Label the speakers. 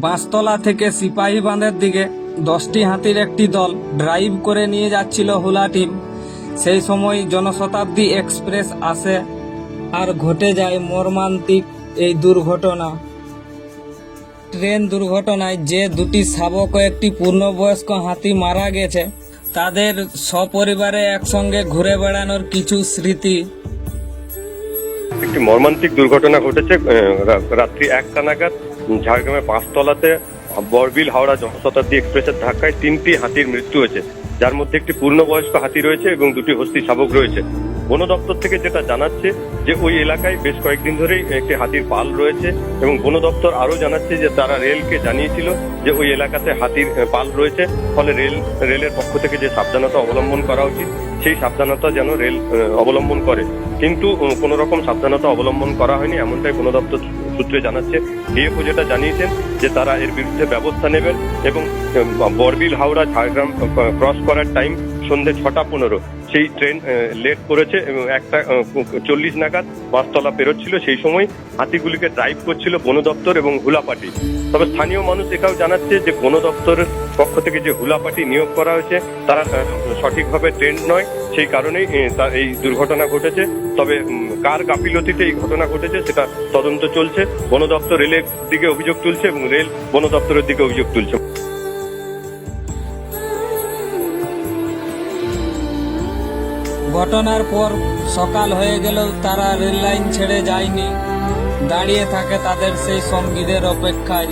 Speaker 1: বাঁশতলা থেকে সিপাহীবাঁধের দিকে 10টি হাতির একটি দল ড্রাইভ করে নিয়ে যাচ্ছিল হুলা টিম। সেই সময় জনশতাব্দী এক্সপ্রেস আসে আর ঘটে যায় মর্মান্তিক এই দুর্ঘটনা। ট্রেন দুর্ঘটনায় যে দুটি শাবক ও একটি পূর্ণবয়স্ক হাতি মারা গেছে, তাদের সপরিবারে একসঙ্গে ঘুরে বেড়ানোর কিছু স্মৃতি।
Speaker 2: একটি মর্মান্তিক দুর্ঘটনা ঘটেছে রাত্রি 1টা নাগাদ ঝাড়গ্রামের পাঁচতলাতে বরবিল হাওড়া জনশতাব্দী এক্সপ্রেসের ধাক্কায় 3টি হাতির মৃত্যু হয়েছে, যার মধ্যে একটি পূর্ণবয়স্ক হাতি রয়েছে এবং 2টি হস্তি শাবক রয়েছে। বন দপ্তর থেকে যেটা জানাচ্ছে যে ওই এলাকায় বেশ কয়েকদিন ধরেই একটি হাতির পাল রয়েছে এবং বন দপ্তর আরো জানাচ্ছে যে তারা রেলকে জানিয়েছিল যে ওই এলাকাতে হাতির পাল রয়েছে, ফলে রেলের পক্ষ থেকে যে সাবধানতা অবলম্বন করা উচিত সেই সাবধানতা যেন রেল অবলম্বন করে, কিন্তু কোন রকম সাবধানতা অবলম্বন করা হয়নি এমনটাই বন দপ্তর সূত্রে জানাচ্ছে। ডিএফও যেটা জানিয়েছেন যে তারা এর বিরুদ্ধে ব্যবস্থা নেবেন এবং বরবিল হাওড়া ঝাড়গ্রাম ক্রস করার টাইম সন্ধ্যে 6:15, সেই ট্রেন লেট করেছে এবং 1:40 নাগাদ বাঁশতলা পেরোচ্ছিল। সেই সময় হাতিগুলিকে ড্রাইভ করছিল বন দপ্তর এবং হুলা পার্টি। তবে স্থানীয় মানুষ এটাও জানাচ্ছে যে বন দপ্তরের পক্ষ থেকে যে হুলা পার্টি নিয়োগ করা হয়েছে তারা সঠিকভাবে ট্রেন্ড নয়, সেই কারণেই এই দুর্ঘটনা ঘটেছে। তবে কার গাফিলতিতে এই ঘটনা ঘটেছে সেটা তদন্ত চলছে। বন দপ্তর রেলের দিকে অভিযোগ তুলছে এবং রেল বন দপ্তরের দিকে অভিযোগ তুলছে।
Speaker 1: ঘটনার পর সকাল হয়ে গেলেও তারা রেল লাইন ছেড়ে যায়নি, দাঁড়িয়ে থাকে তাদের সেই সঙ্গীদের অপেক্ষায়।